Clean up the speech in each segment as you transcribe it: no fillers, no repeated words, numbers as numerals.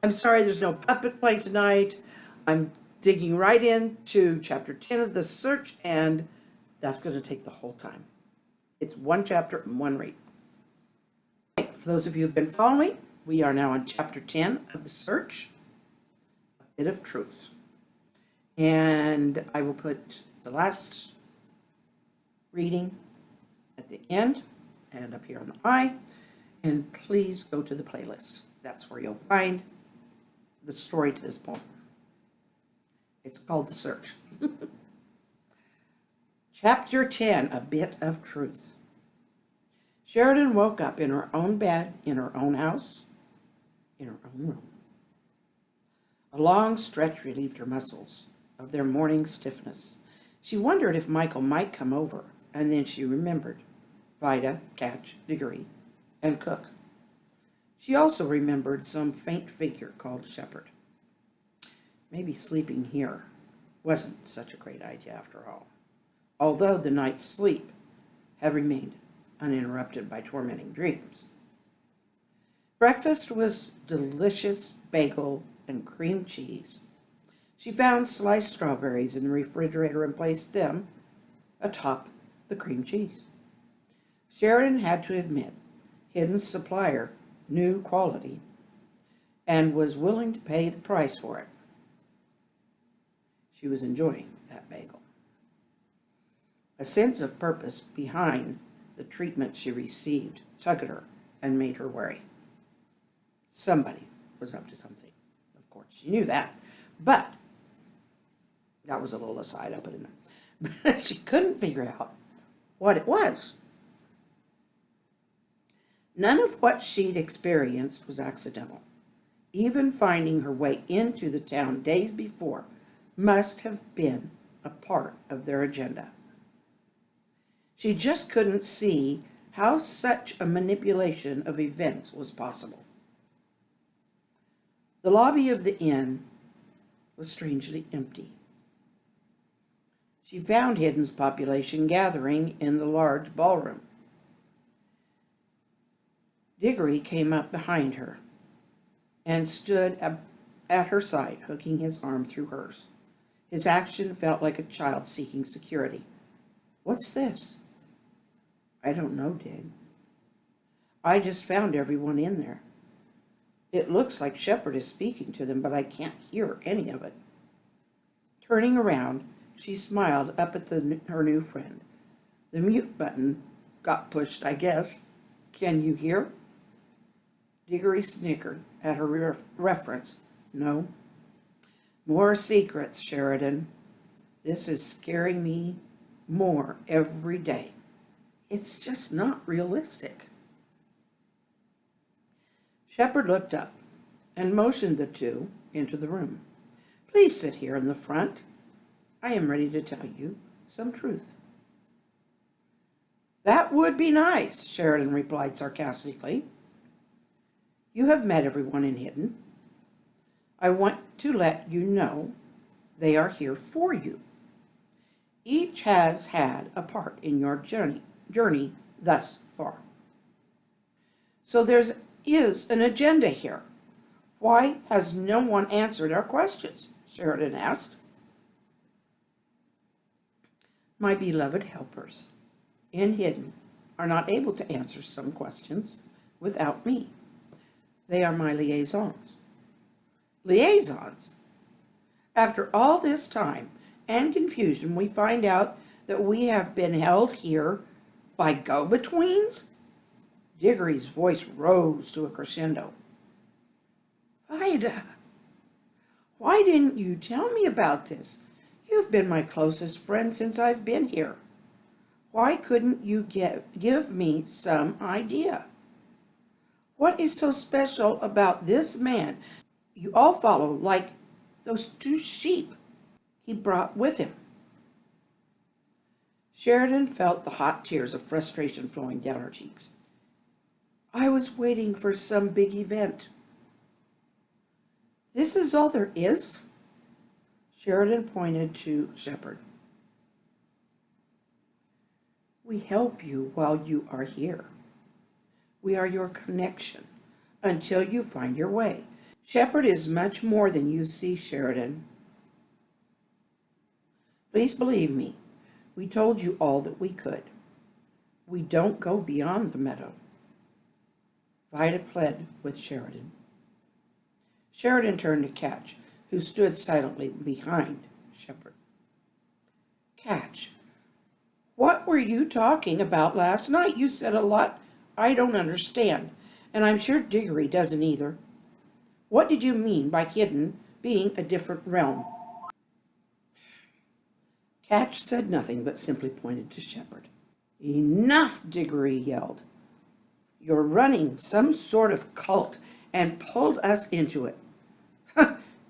I'm sorry there's no puppet play tonight. I'm digging right into chapter 10 of The Search, and that's going to take the whole time. It's one chapter and one read. Okay, for those of you who've been following, we are now on chapter 10 of The Search, A Bit of Truth. And I will put the last reading at the end and up here on the eye. And please go to the playlist. That's where you'll find the story to this poem. It's called The Search. Chapter 10, A Bit of Truth. Sheridan woke up in her own bed, in her own house, in her own room. A long stretch relieved her muscles of their morning stiffness. She wondered if Michael might come over, and then she remembered Vida, Catch, Diggory, and Cook. She also remembered some faint figure called Shepherd. Maybe sleeping here wasn't such a great idea after all, although the night's sleep had remained uninterrupted by tormenting dreams. Breakfast was delicious bagel and cream cheese. She found sliced strawberries in the refrigerator and placed them atop the cream cheese. Sheridan had to admit Hidden's supplier knew quality and was willing to pay the price for it. She was enjoying that bagel. A sense of purpose behind the treatment she received tugged at her and made her worry. Somebody was up to something. Of course, she knew that, but that was a little aside up in there. But she couldn't figure out what it was. None of what she'd experienced was accidental. Even finding her way into the town days before must have been a part of their agenda. She just couldn't see how such a manipulation of events was possible. The lobby of the inn was strangely empty. She found Hidden's population gathering in the large ballroom. Diggory came up behind her and stood at her side, hooking his arm through hers. His action felt like a child seeking security. "What's this?" "I don't know, Dig. I just found everyone in there. It looks like Shepherd is speaking to them, but I can't hear any of it." Turning around, she smiled up at her new friend. The mute button got pushed, I guess. "Can you hear?" Diggory snickered at her reference. "No." "More secrets, Sheridan. This is scaring me more every day. It's just not realistic." Shepherd looked up and motioned the two into the room. "Please sit here in the front. I am ready to tell you some truth." "That would be nice," Sheridan replied sarcastically. "You have met everyone in Hidden. I want to let you know they are here for you. Each has had a part in your journey thus far. So there is an agenda here. Why has no one answered our questions?" Sheridan asked. "My beloved helpers in Hidden are not able to answer some questions without me. They are my liaisons." "Liaisons? After all this time and confusion, we find out that we have been held here by go-betweens?" Diggory's voice rose to a crescendo. "Vida, why didn't you tell me about this? You've been my closest friend since I've been here. Why couldn't you give me some idea? What is so special about this man you all follow like those two sheep he brought with him?" Sheridan felt the hot tears of frustration flowing down her cheeks. "I was waiting for some big event." "This is all there is?" Sheridan pointed to Shepherd. "We help you while you are here. We are your connection until you find your way." Shepherd is much more than you see, Sheridan. Please believe me, we told you all that we could. We don't go beyond the meadow. Vida pled with Sheridan. Sheridan turned to Catch, who stood silently behind Shepherd. Catch, what were you talking about last night? You said a lot I don't understand, and I'm sure Diggory doesn't either. What did you mean by hidden being a different realm? Catch said nothing but simply pointed to Shepherd. Enough, Diggory yelled. You're running some sort of cult and pulled us into it.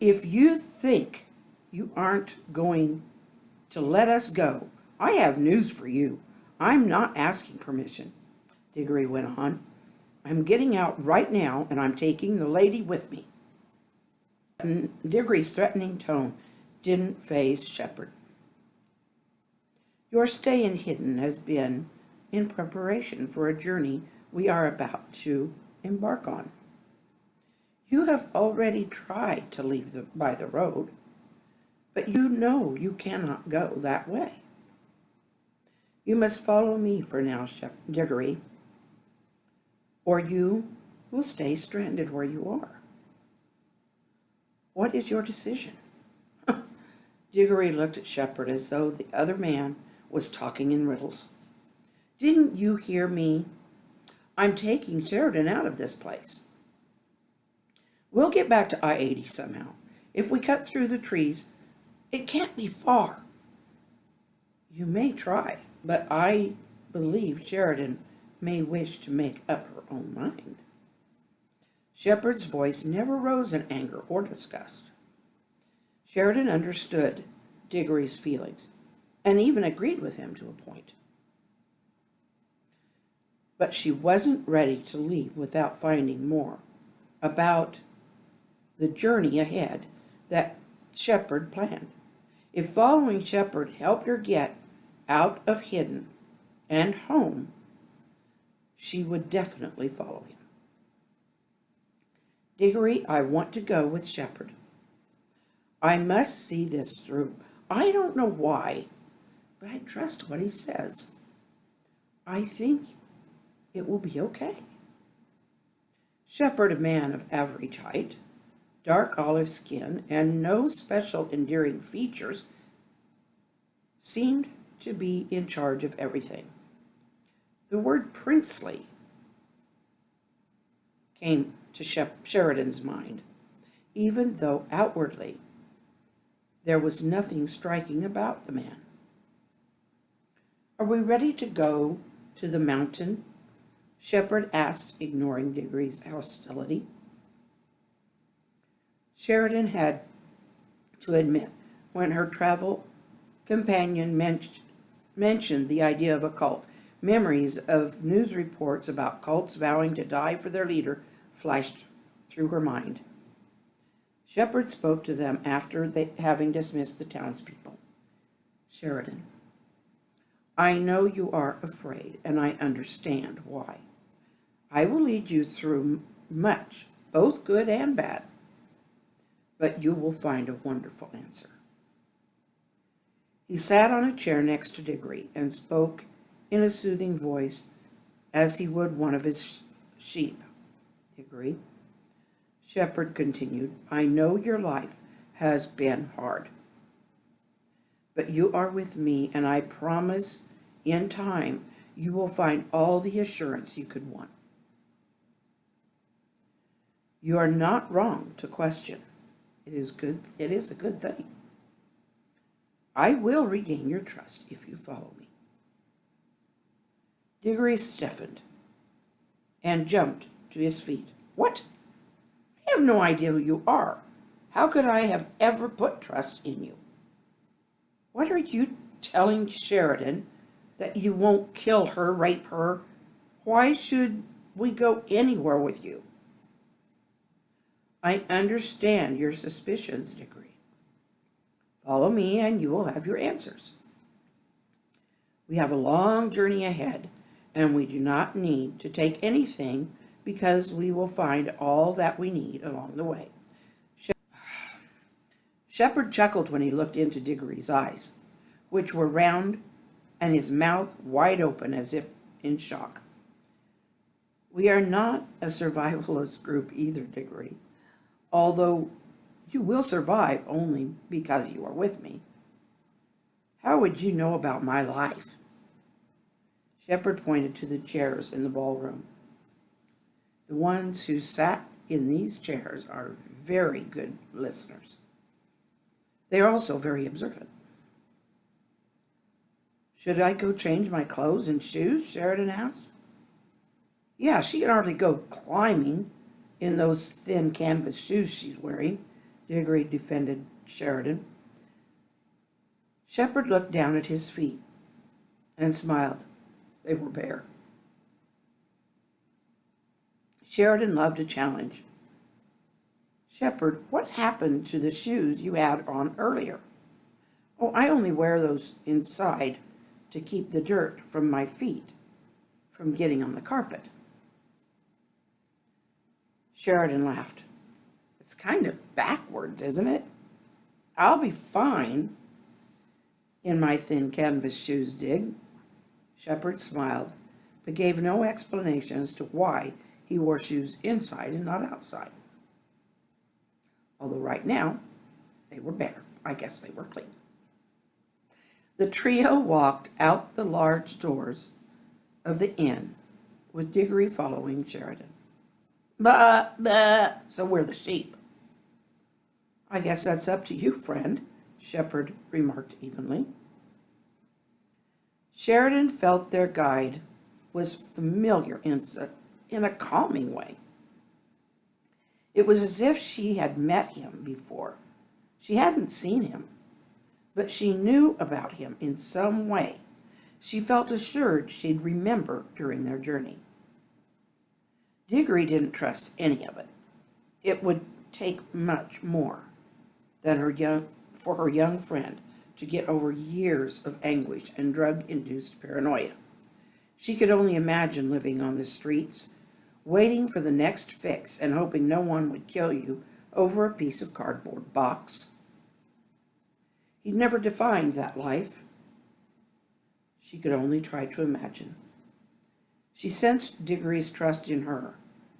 If you think you aren't going to let us go, I have news for you. I'm not asking permission, Diggory went on. I'm getting out right now, and I'm taking the lady with me. Diggory's threatening tone didn't faze Shepherd. Your stay in Hidden has been in preparation for a journey we are about to embark on. You have already tried to leave by the road, but you know you cannot go that way. You must follow me for now, Diggory, or you will stay stranded where you are. What is your decision? Diggory looked at Shepherd as though the other man was talking in riddles. Didn't you hear me? I'm taking Sheridan out of this place. We'll get back to I-80 somehow. If we cut through the trees, it can't be far. You may try, but I believe Sheridan may wish to make up her own mind. Shepherd's voice never rose in anger or disgust. Sheridan understood Diggory's feelings and even agreed with him to a point. But she wasn't ready to leave without finding more about the journey ahead that Shepherd planned. If following Shepherd helped her get out of Hidden and home, she would definitely follow him. Diggory, I want to go with Shepherd. I must see this through. I don't know why, but I trust what he says. I think it will be okay. Shepherd, a man of average height, dark olive skin, and no special endearing features, seemed to be in charge of everything. The word princely came to Sheridan's mind, even though outwardly there was nothing striking about the man. Are we ready to go to the mountain? Shepherd asked, ignoring Diggory's hostility. Sheridan had to admit, when her travel companion mentioned the idea of a cult, memories of news reports about cults vowing to die for their leader flashed through her mind. Shepherd spoke to them after having dismissed the townspeople. Sheridan, I know you are afraid, and I understand why. I will lead you through much, both good and bad, but you will find a wonderful answer. He sat on a chair next to Diggory and spoke in a soothing voice as he would one of his sheep. Diggory, Shepherd continued, I know your life has been hard, but you are with me, and I promise in time you will find all the assurance you could want. You are not wrong to question. It is a good thing. I will regain your trust if you follow me. Diggory stiffened and jumped to his feet. What? I have no idea who you are. How could I have ever put trust in you? What are you telling Sheridan, that you won't kill her, rape her? Why should we go anywhere with you? I understand your suspicions, Diggory. Follow me and you will have your answers. We have a long journey ahead, and we do not need to take anything because we will find all that we need along the way. Shepherd chuckled when he looked into Diggory's eyes, which were round and his mouth wide open as if in shock. We are not a survivalist group either, Diggory, although you will survive only because you are with me. How would you know about my life? Shepherd pointed to the chairs in the ballroom. The ones who sat in these chairs are very good listeners. They are also very observant. Should I go change my clothes and shoes? Sheridan asked. Yeah, she can hardly go climbing in those thin canvas shoes she's wearing, Diggory defended Sheridan. Shepherd looked down at his feet and smiled. They were bare. Sheridan loved a challenge. Shepherd, what happened to the shoes you had on earlier? Oh, I only wear those inside to keep the dirt from my feet from getting on the carpet. Sheridan laughed. It's kind of backwards, isn't it? I'll be fine in my thin canvas shoes, Dig. Shepherd smiled, but gave no explanation as to why he wore shoes inside and not outside. Although right now, they were bare. I guess they were clean. The trio walked out the large doors of the inn, with Diggory following Sheridan. Bah, bah, so we're the sheep. I guess that's up to you, friend, Shepherd remarked evenly. Sheridan felt their guide was familiar in a calming way. It was as if she had met him before. She hadn't seen him, but she knew about him in some way. She felt assured she'd remember during their journey. Diggory didn't trust any of it. It would take much more than for her young friend to get over years of anguish and drug-induced paranoia. She could only imagine living on the streets, waiting for the next fix and hoping no one would kill you over a piece of cardboard box. He'd never defined that life. She could only try to imagine. She sensed Diggory's trust in her,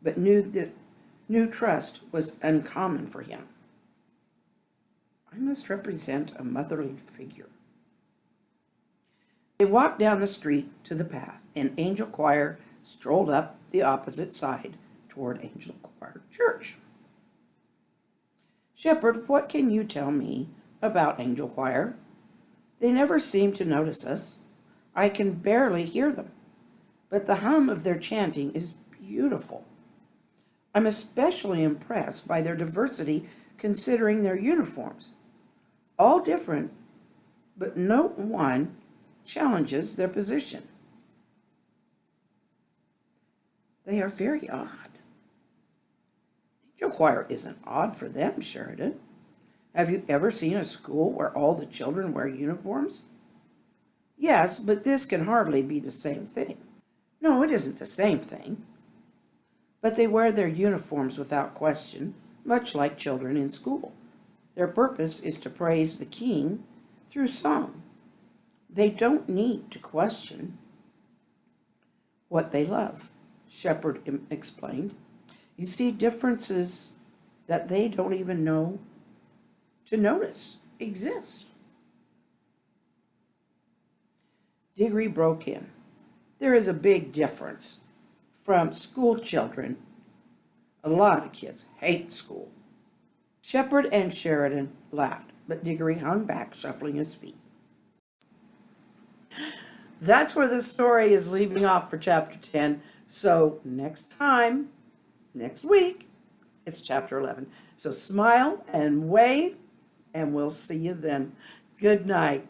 but knew trust was uncommon for him. I must represent a motherly figure. They walked down the street to the path, and Angel Choir strolled up the opposite side toward Angel Choir Church. Shepherd, what can you tell me about Angel Choir? They never seem to notice us. I can barely hear them, but the hum of their chanting is beautiful. I'm especially impressed by their diversity considering their uniforms. All different, but no one challenges their position. They are very odd. Angel Choir isn't odd for them, Sheridan. Have you ever seen a school where all the children wear uniforms? Yes, but this can hardly be the same thing. No, it isn't the same thing. But they wear their uniforms without question, much like children in school. Their purpose is to praise the King through song. They don't need to question what they love, Shepherd explained. You see differences that they don't even know to notice exist. Diggory broke in. There is a big difference from school children. A lot of kids hate school. Shepherd and Sheridan laughed, but Diggory hung back, shuffling his feet. That's where the story is leaving off for chapter 10. So next week, it's chapter 11. So smile and wave, and we'll see you then. Good night.